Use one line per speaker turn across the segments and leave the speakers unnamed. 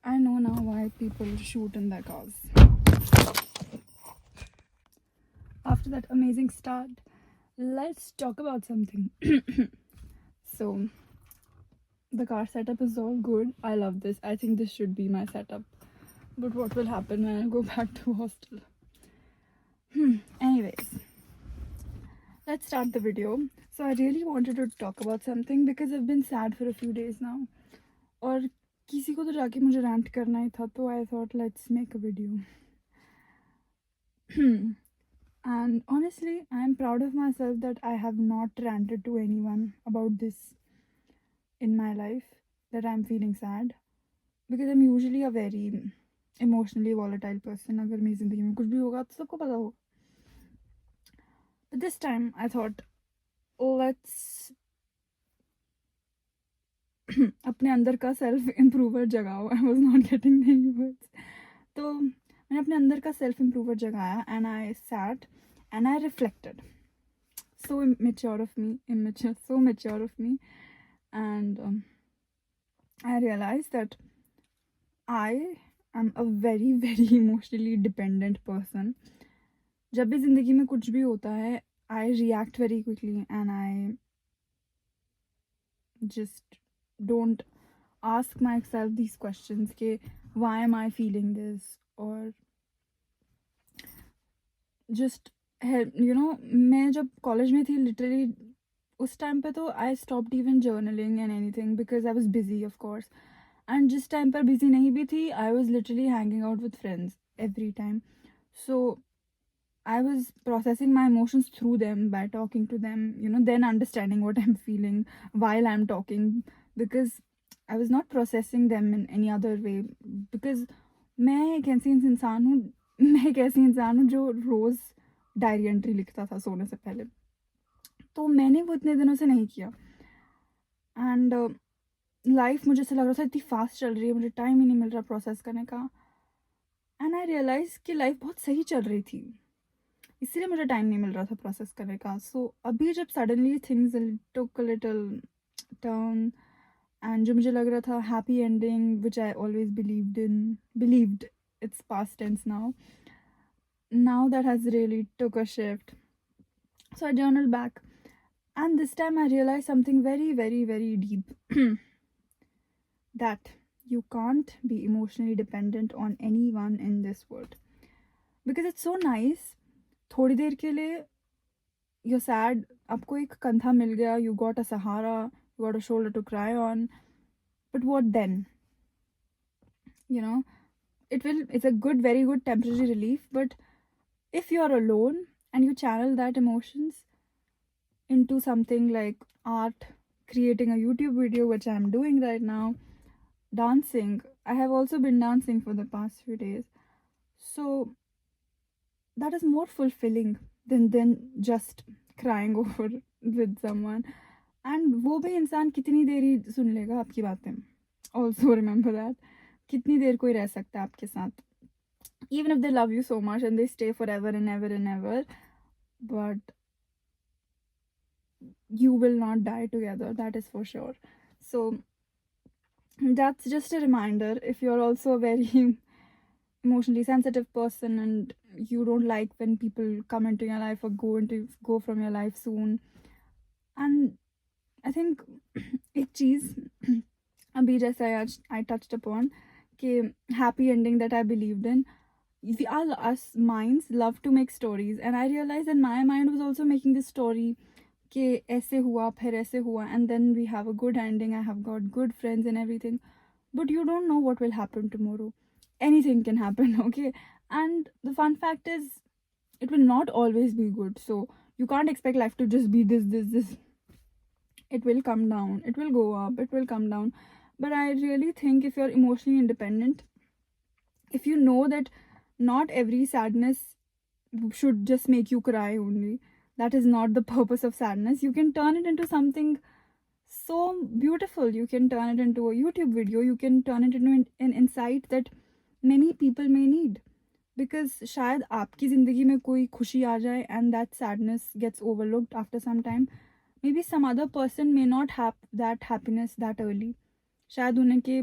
I know now why people shoot in their cars. After that amazing start, let's talk about something. So, the car setup is all good. I love this. I think this should be my setup. But what will happen when I go back to hostel? Anyways, let's start the video. So, I really wanted to talk about something because I've been sad for a few days now. और किसी को तो जाके मुझे rant करना ही था, तो I thought let's make a video. And honestly, I am proud of myself that I have not ranted to anyone about this in my life, that I'm feeling sad, because I'm usually a very emotionally volatile person. अगर मेरी ज़िंदगी में कुछ भी होगा तो सबको पता होगा. But this time I thought, let's अपने अंदर का सेल्फ इम्प्रूवर जगाओ. I was not getting the words. तो मैंने अपने अंदर का सेल्फ इम्प्रूवर जगाया, and I sat and I reflected. So mature of me, and I realized that I am a very very emotionally dependent person. जब भी ज़िंदगी में कुछ भी होता है, I react very quickly and I just don't ask myself these questions कि why am I feeling this, or just help, मैं जब कॉलेज में थी लिटरली उस टाइम पे तो I stopped even journaling and anything because I was busy of course. And जिस time पर बिजी नहीं भी थी, I was literally hanging out with friends every time. So I was processing my emotions through them by talking to them, then understanding what I'm feeling while I'm talking, because I was not processing them in any other way. Because मैं एक ऐसी इंसान हूँ जो रोज़ diary entry लिखता था सोने से पहले. तो मैंने वो इतने दिनों से नहीं किया. एंड लाइफ मुझे ऐसा लग रहा था इतनी फास्ट चल रही है, मुझे टाइम ही नहीं मिल रहा प्रोसेस करने का. एंड आई रियलाइज कि लाइफ बहुत सही चल रही थी, इसलिए मुझे टाइम नहीं मिल रहा था प्रोसेस करने का. सो अभी जब suddenly things took a little turn and जो मुझे लग रहा था happy ending which I always believed it's past tense now that has really took a shift. So I journaled back, and this time I realized something very very very deep. That you can't be emotionally dependent on anyone in this world, because it's so nice थोड़ी देर के लिए you're sad, आपको एक कंधा मिल गया, you got a sahara, you got a shoulder to cry on. But what then? It's a very good temporary relief. But if you're alone and you channel that emotions into something like art, creating a YouTube video, which I'm doing right now, dancing, I have also been dancing for the past few days, so that is more fulfilling than just crying over with someone. And वो भी इंसान कितनी देर ही सुन लेगा आपकी बातें. Also remember that कितनी देर कोई रह सकता है आपके साथ, even if they love you so much and they stay forever and ever, but you will not die together, that is for sure. So that's just a reminder. If you're also a very emotionally sensitive person and you don't like when people come into your life or go from your life soon, and I think एक चीज़ अभी जैसा आज I touched upon कि happy ending that I believed in, us minds love to make stories, and I realized that my mind was also making this story कि ऐसे हुआ फिर ऐसे हुआ, and then we have a good ending, I have got good friends and everything. But you don't know what will happen tomorrow. Anything can happen, okay? And the fun fact is, it will not always be good. So you can't expect life to just be this. It will come down, it will go up, it will come down. But I really think if you're emotionally independent, if you know that not every sadness should just make you cry only, that is not the purpose of sadness, you can turn it into something so beautiful. You can turn it into a YouTube video, you can turn it into an insight that many people may need. Because शायद आपकी ज़िंदगी में कोई खुशी आ जाए and that sadness gets overlooked after some time. Maybe some other person may not have that happiness that early. शायद उन्हें के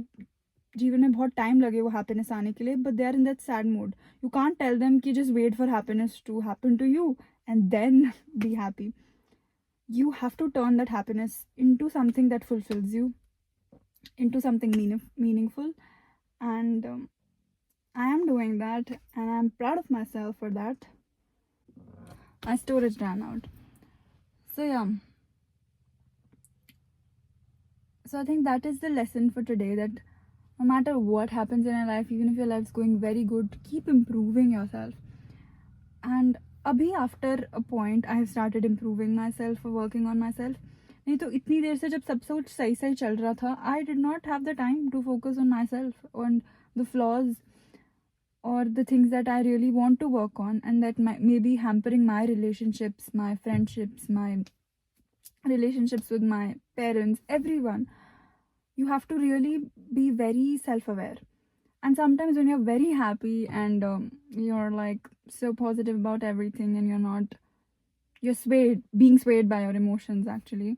जीवन में बहुत टाइम लगे वो हैप्पीनेस आने के लिए, but they are in that sad mode. You can't tell them कि just wait for happiness to happen to you and then be happy. You have to turn that happiness into something that fulfills you, into something meaningful. And I am doing that, and I'm proud of myself for that. My storage ran out. So yeah, so I think that is the lesson for today, that no matter what happens in your life, even if your life's going very good, keep improving yourself. And अभी after a point I have started improving myself or working on myself. नहीं तो इतनी देर से जब सब कुछ सही सही चल रहा था, I did not have the time to focus on myself, on the flaws or the things that I really want to work on, and that may be hampering my relationships, my friendships, my relationships with my parents, everyone. You have to really be very self-aware. And sometimes when you're very happy and you're like so positive about everything, and you're swayed, being swayed by your emotions actually,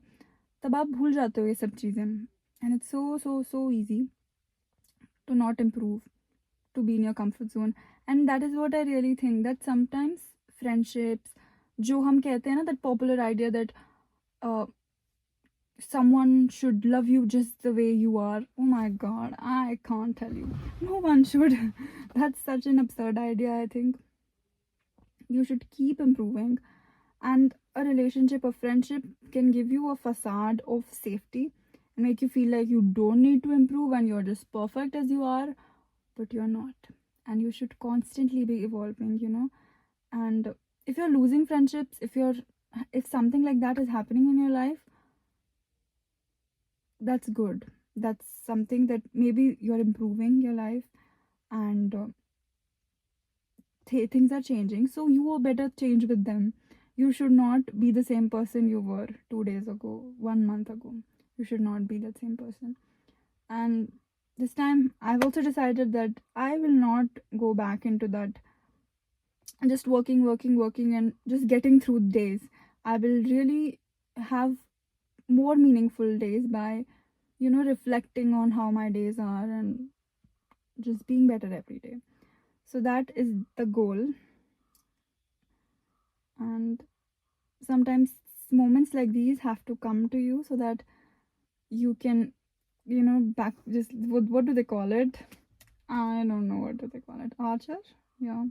तब आप भूल जाते हो ये सब चीज़ें. And it's so easy to not improve, to be in your comfort zone. And that is what I really think, that sometimes friendships, जो हम कहते हैं ना, that popular idea that someone should love you just the way you are. Oh my god, I can't tell you. No one should. That's such an absurd idea, I think. You should keep improving. And a relationship, a friendship can give you a facade of safety and make you feel like you don't need to improve and you're just perfect as you are, but you're not. And you should constantly be evolving, you know. And if you're losing friendships, if something like that is happening in your life, that's good. That's something that maybe you're improving your life, and things are changing, so you better change with them. You should not be the same person you were 2 days ago, 1 month ago. You should not be that same person. And this time I've also decided that I will not go back into that just working and just getting through days. I will really have more meaningful days by reflecting on how my days are and just being better every day. So that is the goal. And sometimes moments like these have to come to you so that you can back just what do they call it? I don't know, what do they call it? Archer? Yeah.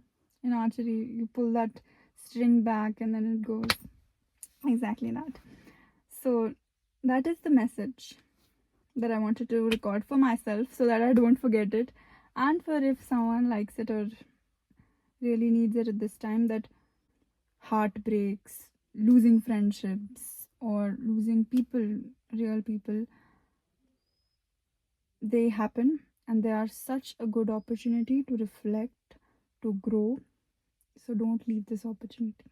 In archery you pull that string back and then it goes. Exactly that. So that is the message that I wanted to record for myself so that I don't forget it, and for if someone likes it or really needs it at this time, that heartbreaks, losing friendships, or losing people, real people, they happen, and they are such a good opportunity to reflect, to grow. So don't leave this opportunity.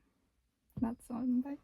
That's all. Bye.